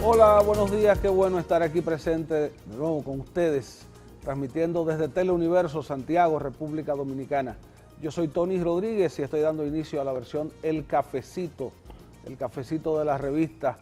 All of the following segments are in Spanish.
Hola, buenos días, qué bueno estar aquí presente de nuevo con ustedes, transmitiendo desde Teleuniverso, Santiago, República Dominicana. Yo soy Tony Rodríguez y estoy dando inicio a la versión el cafecito de la revista.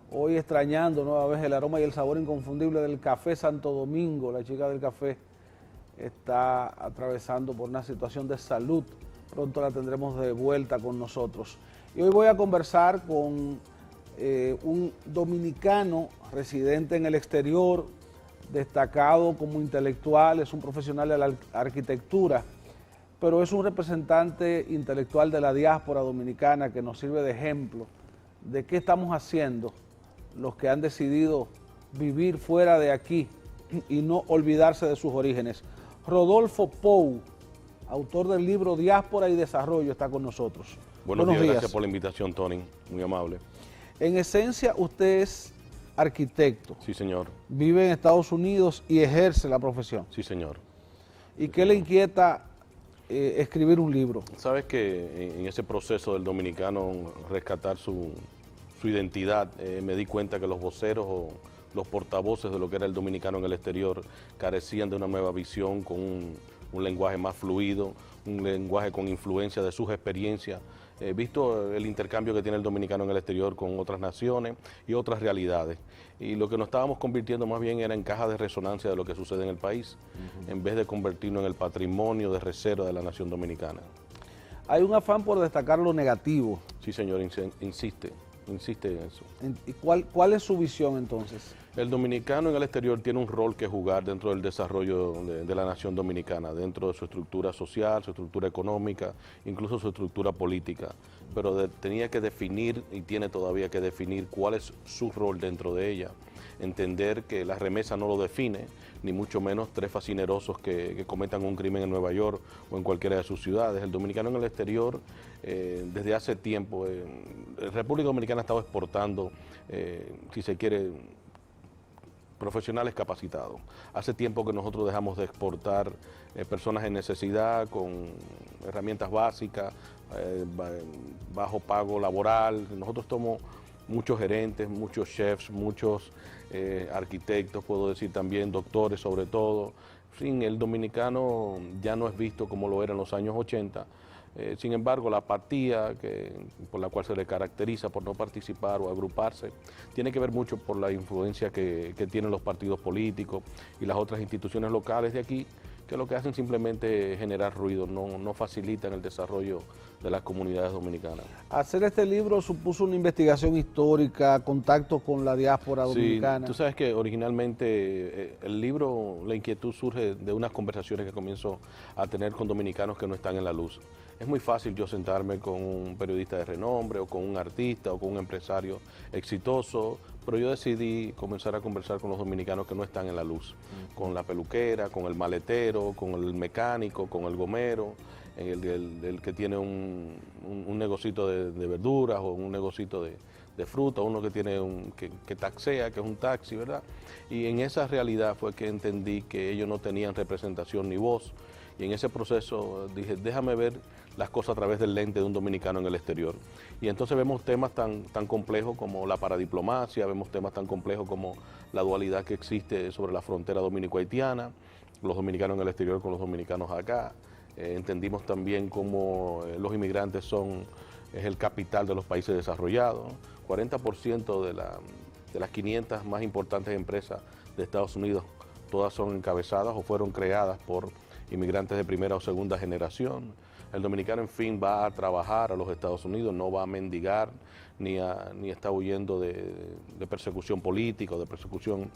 Hoy extrañando nueva vez el aroma y el sabor inconfundible del café Santo Domingo. La chica del café está atravesando por una situación de salud. Pronto la tendremos de vuelta con nosotros. Y hoy voy a conversar con un dominicano residente en el exterior, destacado como intelectual, es un profesional de la arquitectura, pero es un representante intelectual de la diáspora dominicana que nos sirve de ejemplo de qué estamos haciendo los que han decidido vivir fuera de aquí y no olvidarse de sus orígenes. Rodolfo Pou, autor del libro Diáspora y Desarrollo, está con nosotros. Buenos días, gracias por la invitación, Tony, muy amable. En esencia, usted es arquitecto. Sí, señor. Vive en Estados Unidos y ejerce la profesión. Sí, señor. ¿Y qué le inquieta escribir un libro? Sabes que en ese proceso del dominicano rescatar su identidad, me di cuenta que los voceros o los portavoces de lo que era el dominicano en el exterior carecían de una nueva visión con un lenguaje más fluido, un lenguaje con influencia de sus experiencias, visto el intercambio que tiene el dominicano en el exterior con otras naciones y otras realidades. Y lo que nos estábamos convirtiendo más bien era en caja de resonancia de lo que sucede en el país, en vez de convertirnos en el patrimonio de reserva de la nación dominicana. Hay un afán por destacar lo negativo. Sí, señor, insiste en eso. ¿Y cuál es su visión entonces? El dominicano en el exterior tiene un rol que jugar dentro del desarrollo de la nación dominicana, dentro de su estructura social, su estructura económica, incluso su estructura política. Pero tenía que definir y tiene todavía que definir cuál es su rol dentro de ella. Entender que la remesa no lo define, ni mucho menos tres fascinerosos que cometan un crimen en Nueva York o en cualquiera de sus ciudades. El dominicano en el exterior, desde hace tiempo, la República Dominicana ha estado exportando, si se quiere, profesionales capacitados. Hace tiempo que nosotros dejamos de exportar personas en necesidad con herramientas básicas, bajo pago laboral. Nosotros somos muchos gerentes, muchos chefs, muchos arquitectos, puedo decir también doctores sobre todo. Sin el dominicano ya no es visto como lo era en los años 80. Sin embargo, la apatía por la cual se le caracteriza por no participar o agruparse, tiene que ver mucho por la influencia que tienen los partidos políticos y las otras instituciones locales de aquí, que lo que hacen simplemente es generar ruido, no facilitan el desarrollo de las comunidades dominicanas. Hacer este libro supuso una investigación histórica, contacto con la diáspora dominicana. Sí, tú sabes que originalmente el libro, la inquietud surge de unas conversaciones que comienzo a tener con dominicanos que no están en la luz. Es muy fácil yo sentarme con un periodista de renombre o con un artista o con un empresario exitoso, pero yo decidí comenzar a conversar con los dominicanos que no están en la luz, con la peluquera, con el maletero, con el mecánico, con el gomero, el que tiene un negocito de verduras o un negocito de fruta, uno que tiene que taxea, que es un taxi, ¿verdad? Y en esa realidad fue que entendí que ellos no tenían representación ni voz, y en ese proceso dije, déjame ver las cosas a través del lente de un dominicano en el exterior. Y entonces vemos temas tan complejos como la paradiplomacia, vemos temas tan complejos como la dualidad que existe sobre la frontera dominico-haitiana, los dominicanos en el exterior con los dominicanos acá. Entendimos también cómo los inmigrantes es el capital de los países desarrollados. 40% de las 500 más importantes empresas de Estados Unidos, todas son encabezadas o fueron creadas por inmigrantes de primera o segunda generación. El dominicano, en fin, va a trabajar a los Estados Unidos, no va a mendigar, ni está huyendo de persecución política o de persecución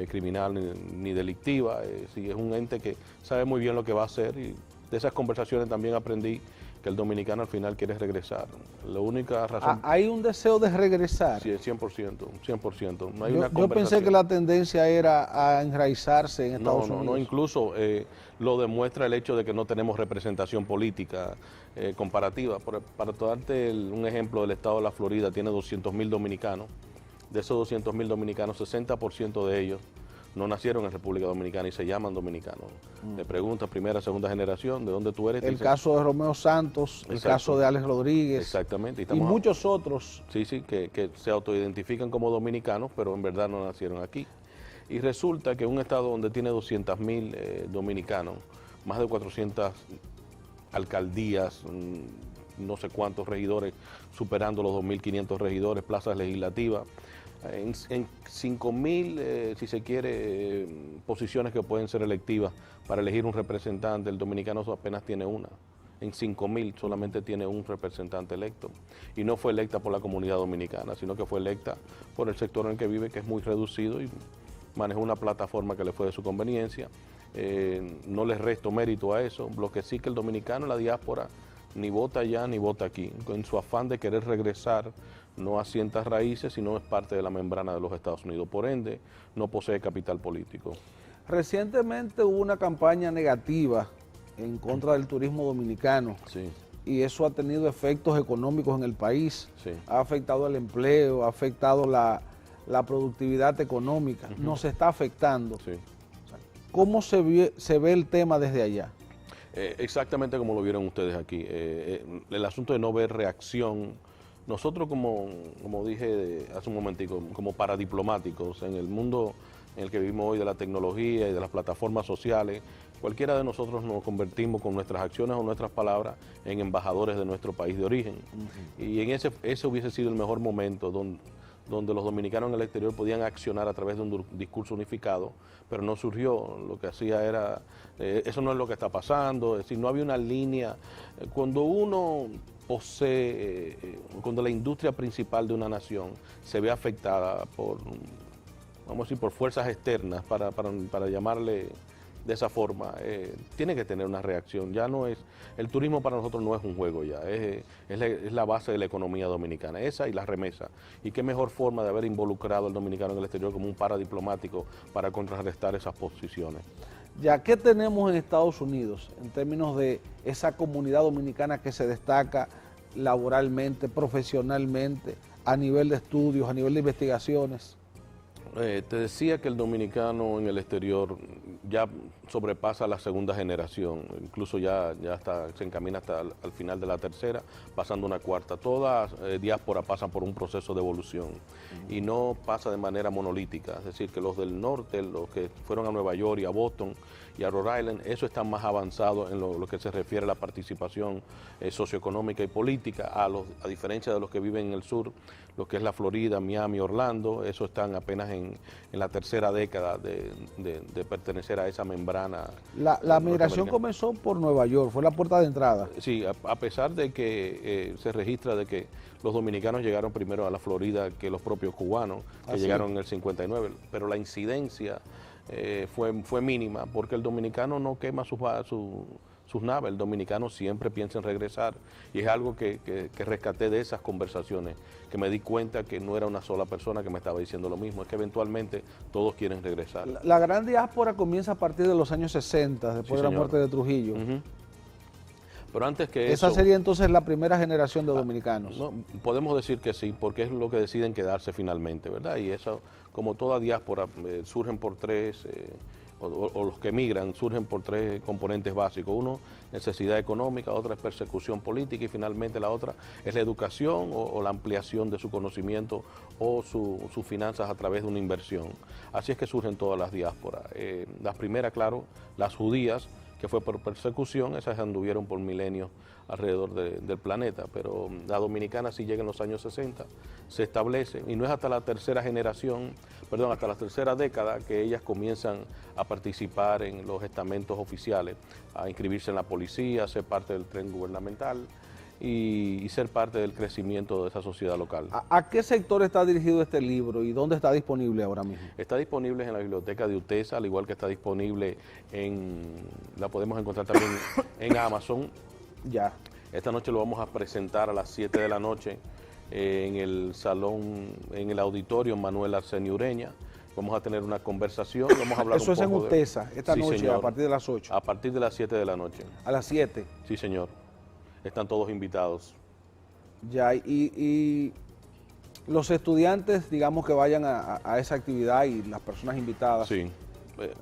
criminal ni delictiva. Sí, es un ente que sabe muy bien lo que va a hacer, y de esas conversaciones también aprendí que el dominicano al final quiere regresar. La única razón... ¿Hay un deseo de regresar? Sí, 100%. No hay yo pensé que la tendencia era a enraizarse en Estados Unidos. No, incluso lo demuestra el hecho de que no tenemos representación política comparativa. Para darte un ejemplo, el estado de la Florida tiene 200.000 dominicanos. De esos 200.000 dominicanos, 60% de ellos no nacieron en República Dominicana y se llaman dominicanos. Le preguntas primera, segunda generación, ¿de dónde tú eres? El caso de Romeo Santos, el caso de Alex Rodríguez. Exactamente. Y muchos otros. Sí, que se autoidentifican como dominicanos, pero en verdad no nacieron aquí. Y resulta que un estado donde tiene 200.000 dominicanos, más de 400 alcaldías, no sé cuántos regidores, superando los 2.500 regidores, plazas legislativas, en 5.000, si se quiere, posiciones que pueden ser electivas para elegir un representante, el dominicano apenas tiene una. En 5.000 solamente tiene un representante electo. Y no fue electa por la comunidad dominicana, sino que fue electa por el sector en el que vive, que es muy reducido y manejó una plataforma que le fue de su conveniencia. No les resto mérito a eso. Lo que sí que el dominicano en la diáspora ni vota allá ni vota aquí. En su afán de querer regresar, no asienta raíces, sino es parte de la membrana de los Estados Unidos. Por ende, no posee capital político. Recientemente hubo una campaña negativa en contra del turismo dominicano. Sí. Y eso ha tenido efectos económicos en el país. Sí. Ha afectado el empleo, ha afectado la productividad económica. Nos está afectando. Sí. ¿Cómo se ve el tema desde allá? Exactamente como lo vieron ustedes aquí. El asunto de no ver reacción. Nosotros, como dije hace un momentico, como paradiplomáticos en el mundo en el que vivimos hoy de la tecnología y de las plataformas sociales, cualquiera de nosotros nos convertimos con nuestras acciones o nuestras palabras en embajadores de nuestro país de origen. Y en ese hubiese sido el mejor momento donde los dominicanos en el exterior podían accionar a través de un discurso unificado, pero no surgió. Lo que hacía era, eso no es lo que está pasando, es decir, no había una línea. Cuando uno posee, cuando la industria principal de una nación se ve afectada por, vamos a decir, por fuerzas externas, para llamarle de esa forma, tiene que tener una reacción. Ya no es, el turismo para nosotros no es un juego ya, es la base de la economía dominicana, esa y la remesa. Y qué mejor forma de haber involucrado al dominicano en el exterior como un paradiplomático para contrarrestar esas posiciones. Ya, ¿qué tenemos en Estados Unidos en términos de esa comunidad dominicana que se destaca laboralmente, profesionalmente, a nivel de estudios, a nivel de investigaciones? Te decía que el dominicano en el exterior ya sobrepasa la segunda generación, incluso ya se encamina hasta al final de la tercera, pasando una cuarta. Toda diáspora pasa por un proceso de evolución y no pasa de manera monolítica, es decir, que los del norte, los que fueron a Nueva York y a Boston y a Rhode Island, eso está más avanzado en lo que se refiere a la participación socioeconómica y política, a diferencia de los que viven en el sur, lo que es la Florida, Miami, Orlando, eso están apenas en la tercera década de pertenecer a esa membrana. La migración comenzó por Nueva York, fue la puerta de entrada. Sí, a pesar de que se registra de que los dominicanos llegaron primero a la Florida que los propios cubanos, que llegaron en el 59, pero la incidencia fue mínima, porque el dominicano no quema sus naves, el dominicano siempre piensa en regresar, y es algo que rescaté de esas conversaciones, que me di cuenta que no era una sola persona que me estaba diciendo lo mismo, es que eventualmente todos quieren regresar. La gran diáspora comienza a partir de los años 60, después de la muerte de Trujillo. Pero antes que esa sería entonces la primera generación de dominicanos. No, podemos decir que sí, porque es lo que deciden quedarse finalmente, ¿verdad? Y eso, como toda diáspora, surgen por tres, o los que emigran, surgen por tres componentes básicos. Uno, necesidad económica, otra es persecución política y finalmente la otra es la educación o la ampliación de su conocimiento o sus finanzas a través de una inversión. Así es que surgen todas las diásporas. Las primeras, claro, las judías, que fue por persecución, esas anduvieron por milenios alrededor del planeta, pero la dominicana sí llega en los años 60, se establece, y no es hasta la tercera generación, perdón, hasta la tercera década que ellas comienzan a participar en los estamentos oficiales, a inscribirse en la policía, a ser parte del tren gubernamental y ser parte del crecimiento de esa sociedad local. ¿A qué sector está dirigido este libro y dónde está disponible ahora mismo? Está disponible en la biblioteca de UTESA, al igual que está disponible la podemos encontrar también en Amazon. Ya. Esta noche lo vamos a presentar a las 7 de la noche en el salón, en el auditorio Manuel Arsenio Ureña. Vamos a tener una conversación, vamos a hablar Eso un poco es en UTESA, esta noche, señor, a partir de las 8. A partir de las 7 de la noche. ¿A las 7? Sí, señor. Están todos invitados. Ya, y los estudiantes, digamos, que vayan a esa actividad y las personas invitadas. Sí,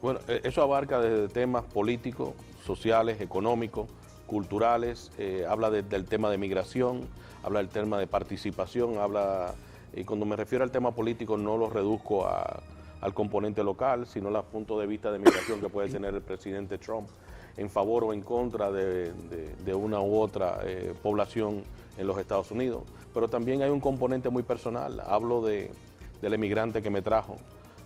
bueno, eso abarca desde temas políticos, sociales, económicos, culturales, habla del tema de migración, habla del tema de participación, y cuando me refiero al tema político no lo reduzco al componente local, sino al punto de vista de migración que puede tener el presidente Trump en favor o en contra de una u otra población en los Estados Unidos. Pero también hay un componente muy personal, hablo del emigrante que me trajo,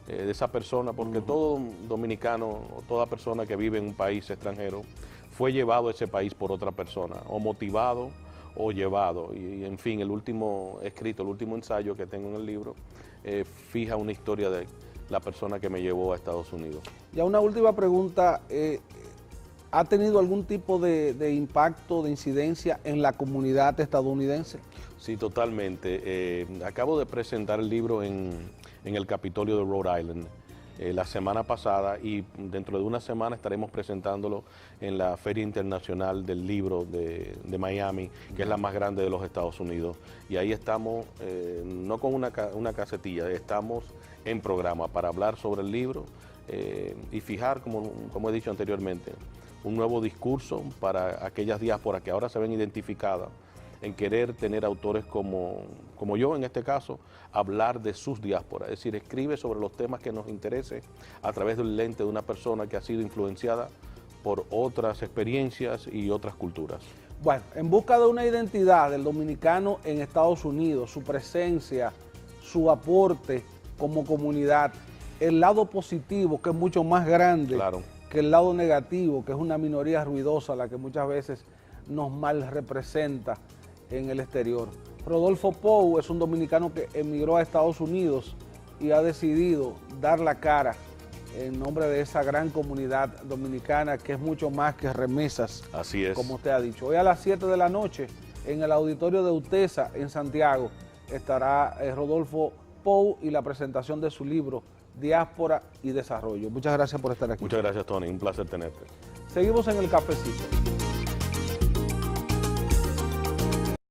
de esa persona, porque todo dominicano, toda persona que vive en un país extranjero, fue llevado a ese país por otra persona, o motivado o llevado. Y en fin, el último escrito, el último ensayo que tengo en el libro, fija una historia de la persona que me llevó a Estados Unidos. Ya una última pregunta, ¿ha tenido algún tipo de impacto, de incidencia en la comunidad estadounidense? Sí, totalmente. Acabo de presentar el libro en el Capitolio de Rhode Island la semana pasada, y dentro de una semana estaremos presentándolo en la Feria Internacional del Libro de Miami, que es la más grande de los Estados Unidos. Y ahí estamos, no con una casetilla, estamos en programa para hablar sobre el libro y fijar, como he dicho anteriormente, un nuevo discurso para aquellas diásporas que ahora se ven identificadas en querer tener autores como yo, en este caso, hablar de sus diásporas. Es decir, escribe sobre los temas que nos interesen a través del lente de una persona que ha sido influenciada por otras experiencias y otras culturas. Bueno, en busca de una identidad del dominicano en Estados Unidos, su presencia, su aporte como comunidad, el lado positivo, que es mucho más grande que el lado negativo, que es una minoría ruidosa la que muchas veces nos mal representa en el exterior. Rodolfo Pou es un dominicano que emigró a Estados Unidos y ha decidido dar la cara en nombre de esa gran comunidad dominicana que es mucho más que remesas. Así es. Como usted ha dicho. Hoy a las 7 de la noche en el auditorio de UTESA en Santiago estará Rodolfo Pou y la presentación de su libro Diáspora y Desarrollo. Muchas gracias por estar aquí. Muchas gracias, Tony. Un placer tenerte. Seguimos en el cafecito.